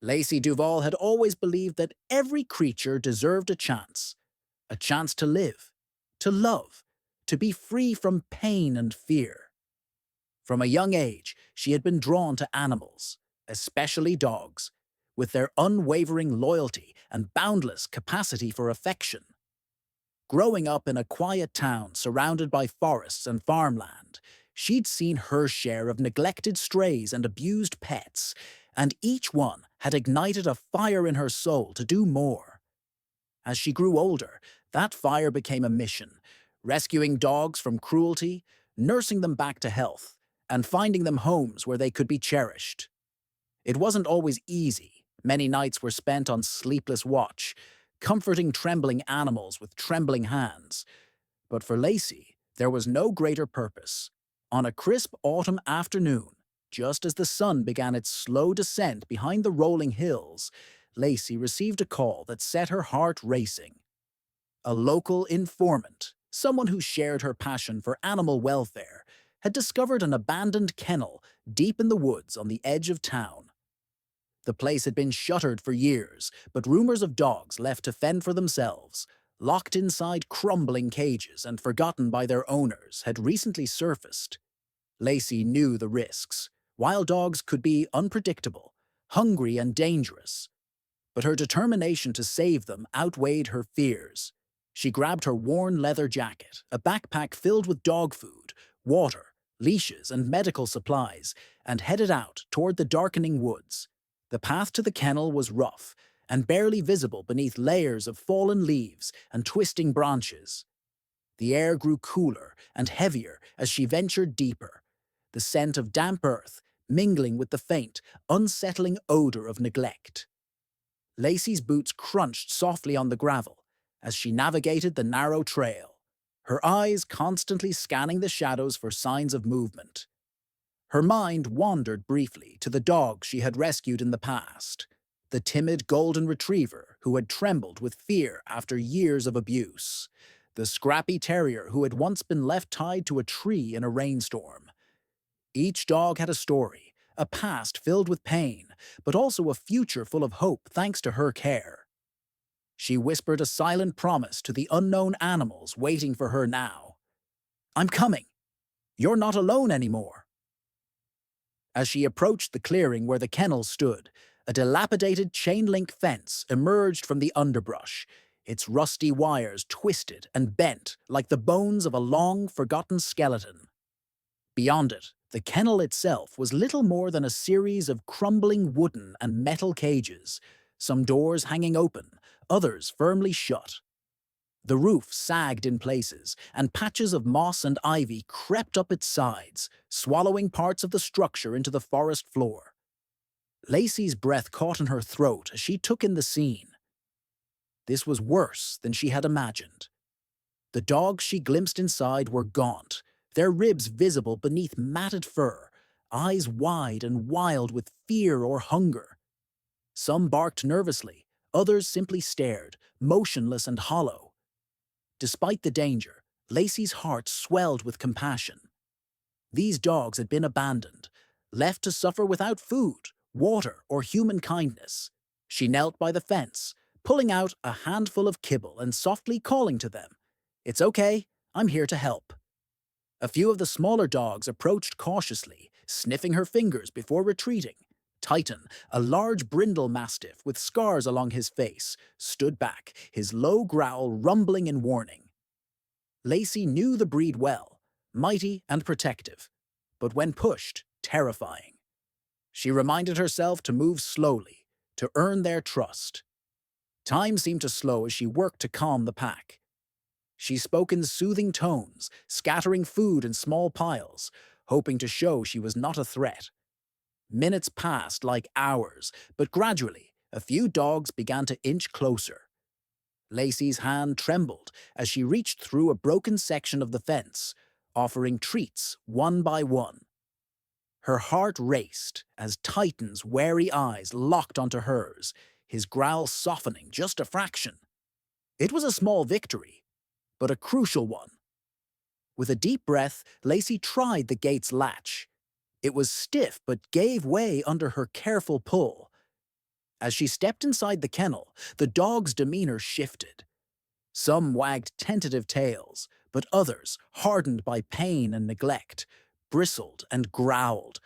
Lacey Duvall had always believed that every creature deserved a chance to live, to love, to be free from pain and fear. From a young age, she had been drawn to animals, especially dogs, with their unwavering loyalty and boundless capacity for affection. Growing up in a quiet town surrounded by forests and farmland, she'd seen her share of neglected strays and abused pets, and each one had ignited a fire in her soul to do more. As she grew older, that fire became a mission, rescuing dogs from cruelty, nursing them back to health, and finding them homes where they could be cherished. It wasn't always easy. Many nights were spent on sleepless watch, comforting trembling animals with trembling hands. But for Lacey, there was no greater purpose. On a crisp autumn afternoon, just as the sun began its slow descent behind the rolling hills, Lacey received a call that set her heart racing. A local informant, someone who shared her passion for animal welfare, had discovered an abandoned kennel deep in the woods on the edge of town. The place had been shuttered for years, but rumors of dogs left to fend for themselves, locked inside crumbling cages and forgotten by their owners, had recently surfaced. Lacey knew the risks. Wild dogs could be unpredictable, hungry and dangerous. But her determination to save them outweighed her fears. She grabbed her worn leather jacket, a backpack filled with dog food, water, leashes, and medical supplies, and headed out toward the darkening woods. The path to the kennel was rough and barely visible beneath layers of fallen leaves and twisting branches. The air grew cooler and heavier as she ventured deeper, the scent of damp earth mingling with the faint, unsettling odor of neglect. Lacey's boots crunched softly on the gravel as she navigated the narrow trail, her eyes constantly scanning the shadows for signs of movement. Her mind wandered briefly to the dog she had rescued in the past, the timid golden retriever who had trembled with fear after years of abuse, the scrappy terrier who had once been left tied to a tree in a rainstorm. Each dog had a story, a past filled with pain, but also a future full of hope thanks to her care. She whispered a silent promise to the unknown animals waiting for her now. "I'm coming. You're not alone anymore." As she approached the clearing where the kennel stood, a dilapidated chain-link fence emerged from the underbrush, its rusty wires twisted and bent like the bones of a long, forgotten skeleton. Beyond it, the kennel itself was little more than a series of crumbling wooden and metal cages, some doors hanging open, others firmly shut. The roof sagged in places, and patches of moss and ivy crept up its sides, swallowing parts of the structure into the forest floor. Lacey's breath caught in her throat as she took in the scene. This was worse than she had imagined. The dogs she glimpsed inside were gaunt, their ribs visible beneath matted fur, eyes wide and wild with fear or hunger. Some barked nervously, others simply stared, motionless and hollow. Despite the danger, Lacey's heart swelled with compassion. These dogs had been abandoned, left to suffer without food, water, or human kindness. She knelt by the fence, pulling out a handful of kibble and softly calling to them, "It's okay, I'm here to help." A few of the smaller dogs approached cautiously, sniffing her fingers before retreating. Titan, a large brindle mastiff with scars along his face, stood back, his low growl rumbling in warning. Lacey knew the breed well, mighty and protective, but when pushed, terrifying. She reminded herself to move slowly, to earn their trust. Time seemed to slow as she worked to calm the pack. She spoke in soothing tones, scattering food in small piles, hoping to show she was not a threat. Minutes passed like hours, but gradually, a few dogs began to inch closer. Lacey's hand trembled as she reached through a broken section of the fence, offering treats one by one. Her heart raced as Titan's wary eyes locked onto hers, his growl softening just a fraction. It was a small victory, but a crucial one. With a deep breath, Lacey tried the gate's latch. It was stiff but gave way under her careful pull. As she stepped inside the kennel, the dog's demeanor shifted. Some wagged tentative tails, but others, hardened by pain and neglect, bristled and growled.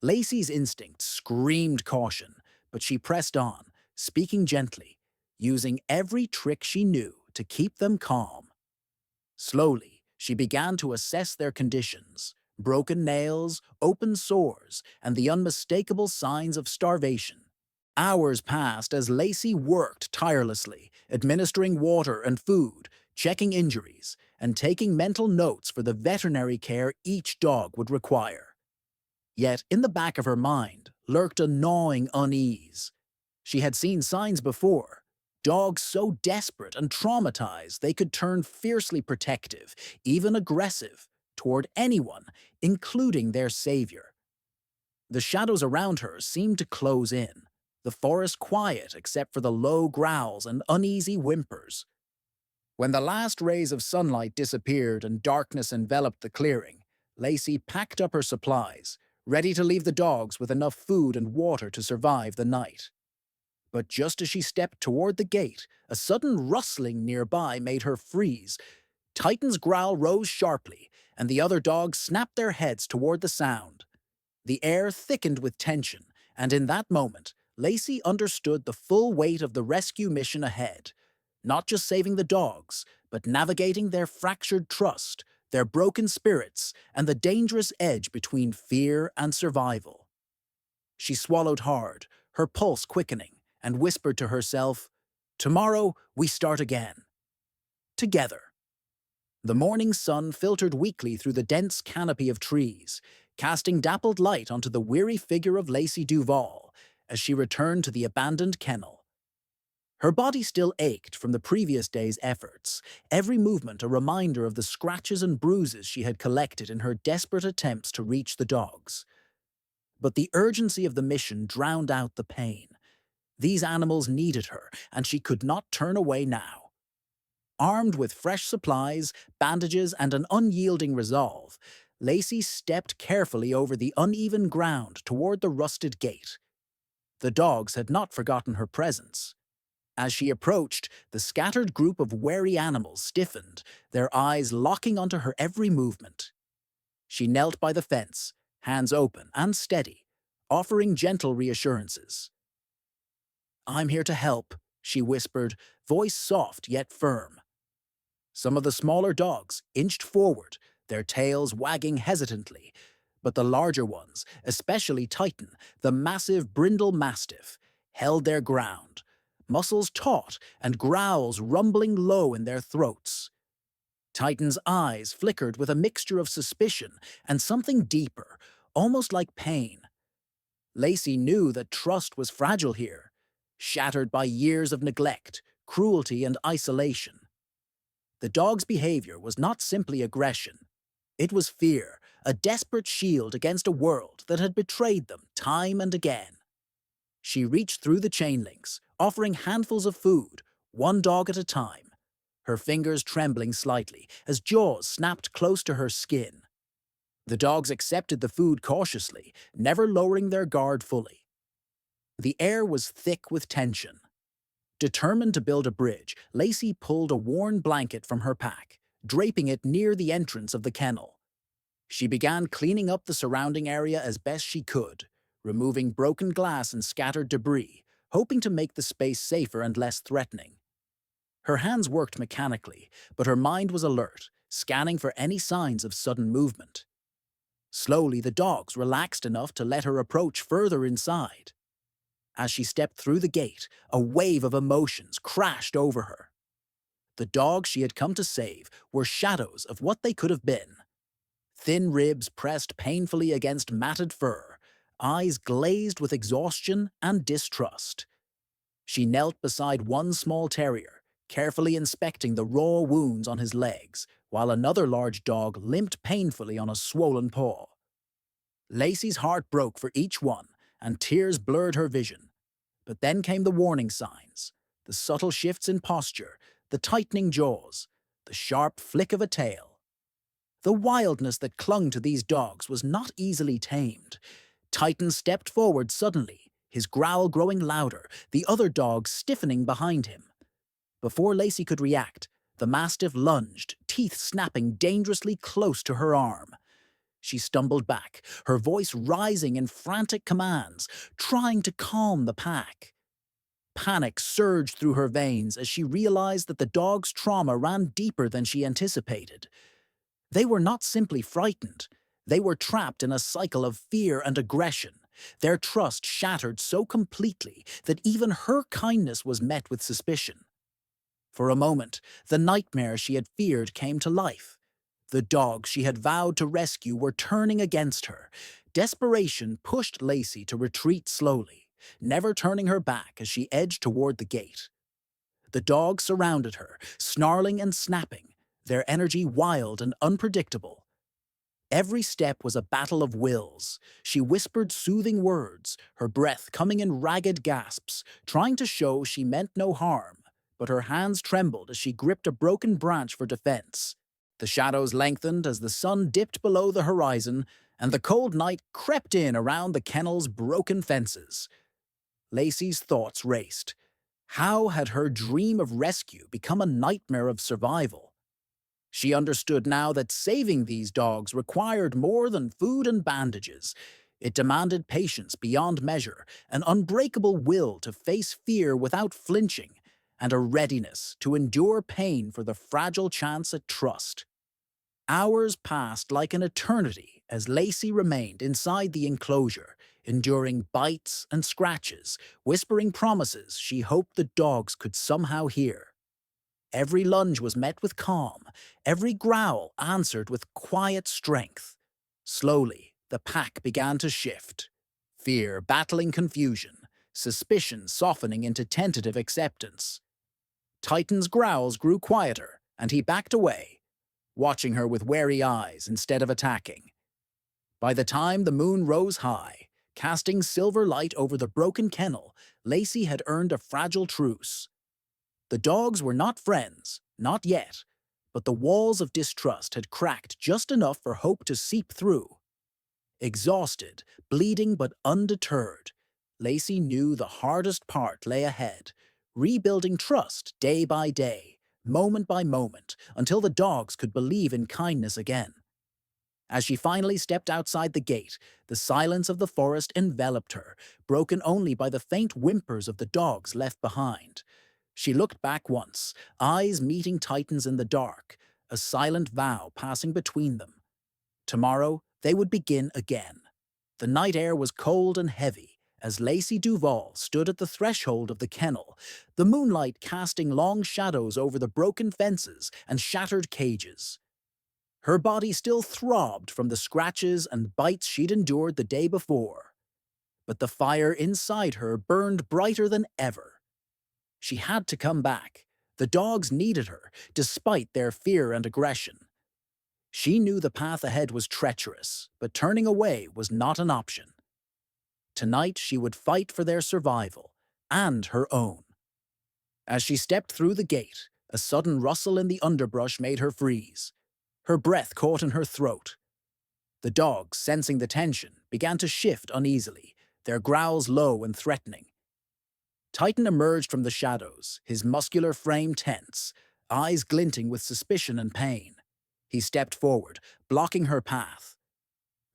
Lacey's instinct screamed caution, but she pressed on, speaking gently, using every trick she knew to keep them calm. Slowly, she began to assess their conditions: broken nails, open sores, and the unmistakable signs of starvation. Hours passed as Lacey worked tirelessly, administering water and food, checking injuries, and taking mental notes for the veterinary care each dog would require. Yet, in the back of her mind, lurked a gnawing unease. She had seen signs before. Dogs so desperate and traumatized they could turn fiercely protective, even aggressive, toward anyone, including their savior. The shadows around her seemed to close in, the forest quiet except for the low growls and uneasy whimpers. When the last rays of sunlight disappeared and darkness enveloped the clearing, Lacey packed up her supplies, ready to leave the dogs with enough food and water to survive the night. But just as she stepped toward the gate, a sudden rustling nearby made her freeze. Titan's growl rose sharply, and the other dogs snapped their heads toward the sound. The air thickened with tension, and in that moment, Lacey understood the full weight of the rescue mission ahead. Not just saving the dogs, but navigating their fractured trust, their broken spirits, and the dangerous edge between fear and survival. She swallowed hard, her pulse quickening, and whispered to herself, "Tomorrow we start again. Together." The morning sun filtered weakly through the dense canopy of trees, casting dappled light onto the weary figure of Lacey Duvall as she returned to the abandoned kennel. Her body still ached from the previous day's efforts, every movement a reminder of the scratches and bruises she had collected in her desperate attempts to reach the dogs. But the urgency of the mission drowned out the pain. These animals needed her, and she could not turn away now. Armed with fresh supplies, bandages, and an unyielding resolve, Lacey stepped carefully over the uneven ground toward the rusted gate. The dogs had not forgotten her presence. As she approached, the scattered group of wary animals stiffened, their eyes locking onto her every movement. She knelt by the fence, hands open and steady, offering gentle reassurances. "I'm here to help," she whispered, voice soft yet firm. Some of the smaller dogs inched forward, their tails wagging hesitantly, but the larger ones, especially Titan, the massive brindle mastiff, held their ground, muscles taut and growls rumbling low in their throats. Titan's eyes flickered with a mixture of suspicion and something deeper, almost like pain. Lacey knew that trust was fragile here, shattered by years of neglect, cruelty, and isolation. The dog's behavior was not simply aggression. It was fear, a desperate shield against a world that had betrayed them time and again. She reached through the chain links, offering handfuls of food, one dog at a time, her fingers trembling slightly as jaws snapped close to her skin. The dogs accepted the food cautiously, never lowering their guard fully. The air was thick with tension. Determined to build a bridge, Lacey pulled a worn blanket from her pack, draping it near the entrance of the kennel. She began cleaning up the surrounding area as best she could, removing broken glass and scattered debris, hoping to make the space safer and less threatening. Her hands worked mechanically, but her mind was alert, scanning for any signs of sudden movement. Slowly, the dogs relaxed enough to let her approach further inside. As she stepped through the gate, a wave of emotions crashed over her. The dogs she had come to save were shadows of what they could have been. Thin ribs pressed painfully against matted fur, eyes glazed with exhaustion and distrust. She knelt beside one small terrier, carefully inspecting the raw wounds on his legs, while another large dog limped painfully on a swollen paw. Lacey's heart broke for each one, and tears blurred her vision. But then came the warning signs, the subtle shifts in posture, the tightening jaws, the sharp flick of a tail. The wildness that clung to these dogs was not easily tamed. Titan stepped forward suddenly, his growl growing louder, the other dogs stiffening behind him. Before Lacey could react, the mastiff lunged, teeth snapping dangerously close to her arm. She stumbled back, her voice rising in frantic commands, trying to calm the pack. Panic surged through her veins as she realized that the dog's trauma ran deeper than she anticipated. They were not simply frightened. They were trapped in a cycle of fear and aggression, their trust shattered so completely that even her kindness was met with suspicion. For a moment, the nightmare she had feared came to life. The dogs she had vowed to rescue were turning against her. Desperation pushed Lacey to retreat slowly, never turning her back as she edged toward the gate. The dogs surrounded her, snarling and snapping, their energy wild and unpredictable. Every step was a battle of wills. She whispered soothing words, her breath coming in ragged gasps, trying to show she meant no harm, but her hands trembled as she gripped a broken branch for defense. The shadows lengthened as the sun dipped below the horizon, and the cold night crept in around the kennel's broken fences. Lacey's thoughts raced. How had her dream of rescue become a nightmare of survival? She understood now that saving these dogs required more than food and bandages. It demanded patience beyond measure, an unbreakable will to face fear without flinching, and a readiness to endure pain for the fragile chance at trust. Hours passed like an eternity as Lacey remained inside the enclosure, enduring bites and scratches, whispering promises she hoped the dogs could somehow hear. Every lunge was met with calm, every growl answered with quiet strength. Slowly, the pack began to shift, fear battling confusion, suspicion softening into tentative acceptance. Titan's growls grew quieter, and he backed away, watching her with wary eyes instead of attacking. By the time the moon rose high, casting silver light over the broken kennel, Lacey had earned a fragile truce. The dogs were not friends, not yet, but the walls of distrust had cracked just enough for hope to seep through. Exhausted, bleeding but undeterred, Lacey knew the hardest part lay ahead, rebuilding trust day by day, moment by moment, until the dogs could believe in kindness again. As she finally stepped outside the gate, the silence of the forest enveloped her, broken only by the faint whimpers of the dogs left behind. She looked back once, eyes meeting Titan's in the dark, a silent vow passing between them. Tomorrow, they would begin again. The night air was cold and heavy as Lacey Duvall stood at the threshold of the kennel, the moonlight casting long shadows over the broken fences and shattered cages. Her body still throbbed from the scratches and bites she'd endured the day before, but the fire inside her burned brighter than ever. She had to come back. The dogs needed her, despite their fear and aggression. She knew the path ahead was treacherous, but turning away was not an option. Tonight she would fight for their survival, and her own. As she stepped through the gate, a sudden rustle in the underbrush made her freeze. Her breath caught in her throat. The dogs, sensing the tension, began to shift uneasily, their growls low and threatening. Titan emerged from the shadows, his muscular frame tense, eyes glinting with suspicion and pain. He stepped forward, blocking her path.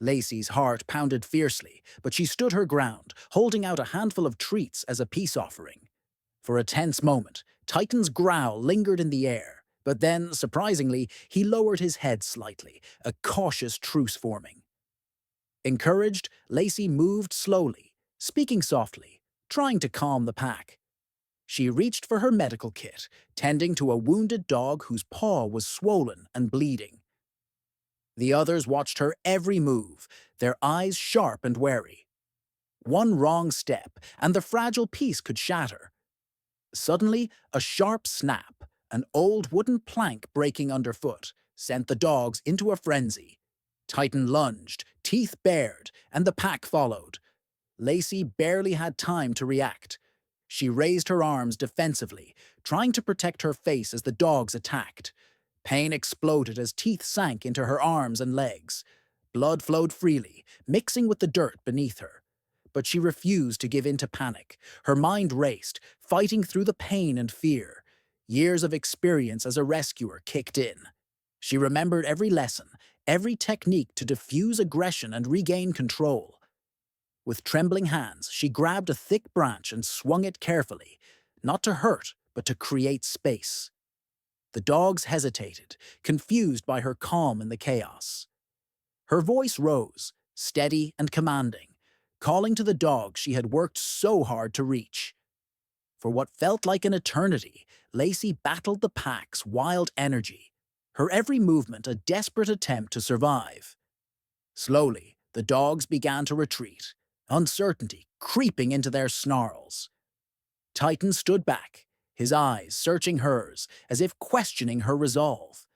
Lacey's heart pounded fiercely, but she stood her ground, holding out a handful of treats as a peace offering. For a tense moment, Titan's growl lingered in the air, but then, surprisingly, he lowered his head slightly, a cautious truce forming. Encouraged, Lacey moved slowly, speaking softly, trying to calm the pack. She reached for her medical kit, tending to a wounded dog whose paw was swollen and bleeding. The others watched her every move, their eyes sharp and wary. One wrong step, and the fragile piece could shatter. Suddenly, a sharp snap, an old wooden plank breaking underfoot, sent the dogs into a frenzy. Titan lunged, teeth bared, and the pack followed. Lacey barely had time to react. She raised her arms defensively, trying to protect her face as the dogs attacked. Pain exploded as teeth sank into her arms and legs. Blood flowed freely, mixing with the dirt beneath her. but she refused to give in to panic. Her mind raced, fighting through the pain and fear. Years of experience as a rescuer kicked in. She remembered every lesson, every technique to diffuse aggression and regain control. With trembling hands, she grabbed a thick branch and swung it carefully, not to hurt, but to create space. The dogs hesitated, confused by her calm in the chaos. Her voice rose, steady and commanding, calling to the dogs she had worked so hard to reach. For what felt like an eternity, Lacey battled the pack's wild energy, her every movement a desperate attempt to survive. Slowly, the dogs began to retreat, uncertainty creeping into their snarls. Titan stood back, his eyes searching hers, as if questioning her resolve.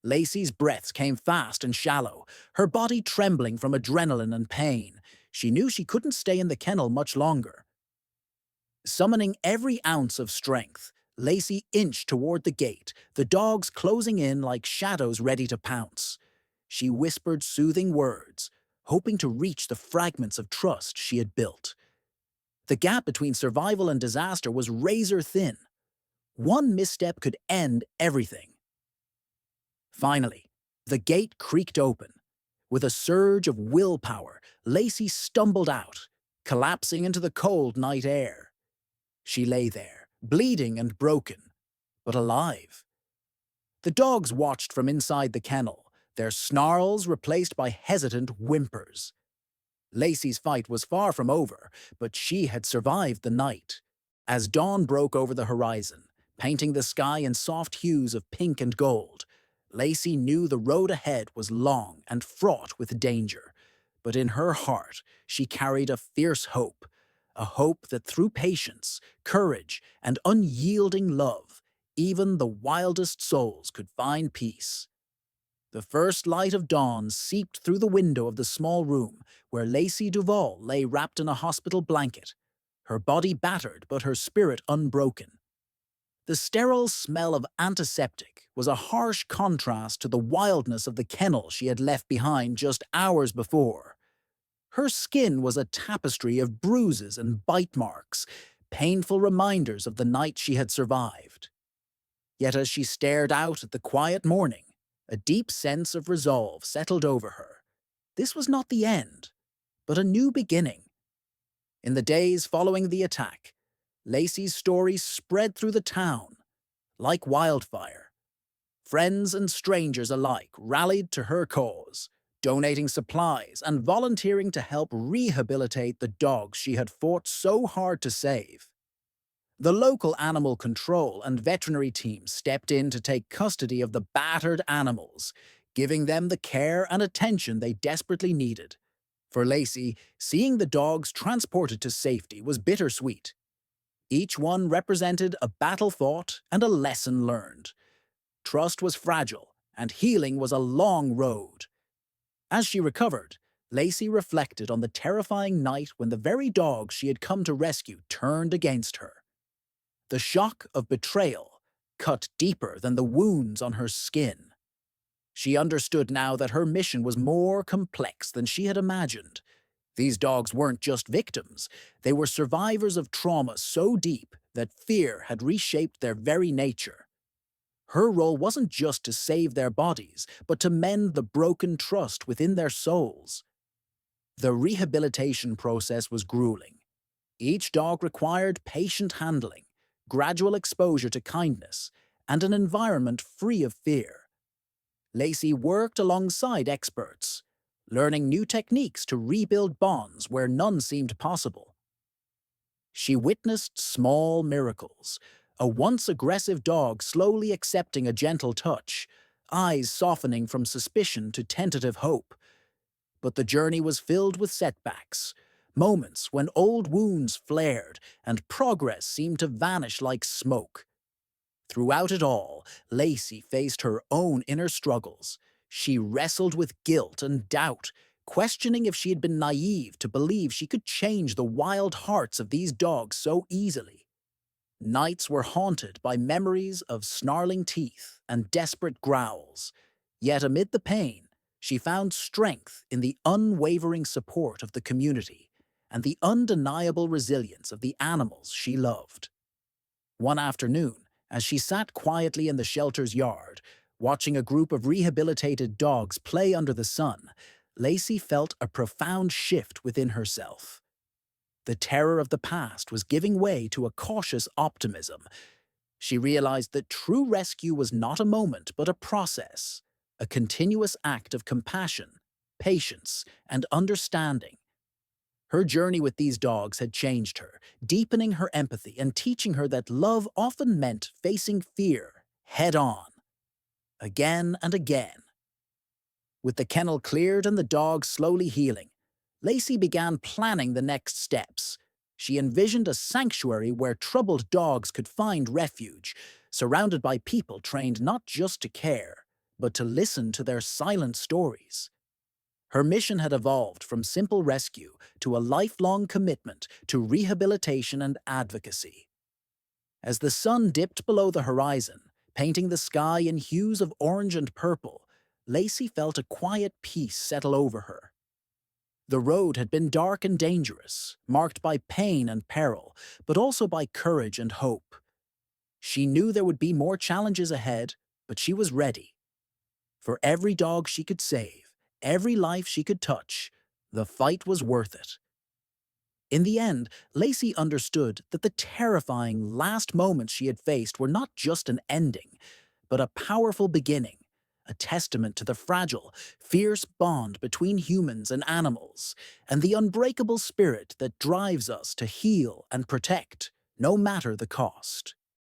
Lacey's breaths came fast and shallow, her body trembling from adrenaline and pain. She knew she couldn't stay in the kennel much longer. Summoning every ounce of strength, Lacey inched toward the gate, the dogs closing in like shadows ready to pounce. She whispered soothing words, hoping to reach the fragments of trust she had built. The gap between survival and disaster was razor thin. One misstep could end everything. Finally, the gate creaked open. With a surge of willpower, Lacey stumbled out, collapsing into the cold night air. She lay there, bleeding and broken, but alive. The dogs watched from inside the kennel, their snarls replaced by hesitant whimpers. Lacey's fight was far from over, but she had survived the night. As dawn broke over the horizon, painting the sky in soft hues of pink and gold, Lacey knew the road ahead was long and fraught with danger. But in her heart, she carried a fierce hope, a hope that through patience, courage, and unyielding love, even the wildest souls could find peace. The first light of dawn seeped through the window of the small room where Lacey Duvall lay wrapped in a hospital blanket, her body battered but her spirit unbroken. The sterile smell of antiseptic was a harsh contrast to the wildness of the kennel she had left behind just hours before. Her skin was a tapestry of bruises and bite marks, painful reminders of the night she had survived. Yet as she stared out at the quiet morning, a deep sense of resolve settled over her. This was not the end, but a new beginning. In the days following the attack, Lacey's story spread through the town like wildfire. Friends and strangers alike rallied to her cause, donating supplies and volunteering to help rehabilitate the dogs she had fought so hard to save. The local animal control and veterinary teams stepped in to take custody of the battered animals, giving them the care and attention they desperately needed. For Lacey, seeing the dogs transported to safety was bittersweet. Each one represented a battle fought and a lesson learned. Trust was fragile, and healing was a long road. As she recovered, Lacey reflected on the terrifying night when the very dogs she had come to rescue turned against her. The shock of betrayal cut deeper than the wounds on her skin. She understood now that her mission was more complex than she had imagined. These dogs weren't just victims, they were survivors of trauma so deep that fear had reshaped their very nature. Her role wasn't just to save their bodies, but to mend the broken trust within their souls. The rehabilitation process was grueling. Each dog required patient handling, gradual exposure to kindness, and an environment free of fear. Lacey worked alongside experts, learning new techniques to rebuild bonds where none seemed possible. She witnessed small miracles, a once aggressive dog slowly accepting a gentle touch, eyes softening from suspicion to tentative hope. But the journey was filled with setbacks, moments when old wounds flared and progress seemed to vanish like smoke. Throughout it all, Lacey faced her own inner struggles. She wrestled with guilt and doubt, questioning if she had been naive to believe she could change the wild hearts of these dogs so easily. Nights were haunted by memories of snarling teeth and desperate growls. Yet amid the pain, she found strength in the unwavering support of the community and the undeniable resilience of the animals she loved. One afternoon, as she sat quietly in the shelter's yard, watching a group of rehabilitated dogs play under the sun, Lacey felt a profound shift within herself. The terror of the past was giving way to a cautious optimism. She realized that true rescue was not a moment but a process, a continuous act of compassion, patience, and understanding. Her journey with these dogs had changed her, deepening her empathy and teaching her that love often meant facing fear head on, again and again. With the kennel cleared and the dogs slowly healing, Lacey began planning the next steps. She envisioned a sanctuary where troubled dogs could find refuge, surrounded by people trained not just to care, but to listen to their silent stories. Her mission had evolved from simple rescue to a lifelong commitment to rehabilitation and advocacy. As the sun dipped below the horizon, painting the sky in hues of orange and purple, Lacey felt a quiet peace settle over her. The road had been dark and dangerous, marked by pain and peril, but also by courage and hope. She knew there would be more challenges ahead, but she was ready. For every dog she could save, every life she could touch, the fight was worth it. In the end, Lacey understood that the terrifying last moments she had faced were not just an ending, but a powerful beginning, a testament to the fragile, fierce bond between humans and animals, and the unbreakable spirit that drives us to heal and protect, no matter the cost.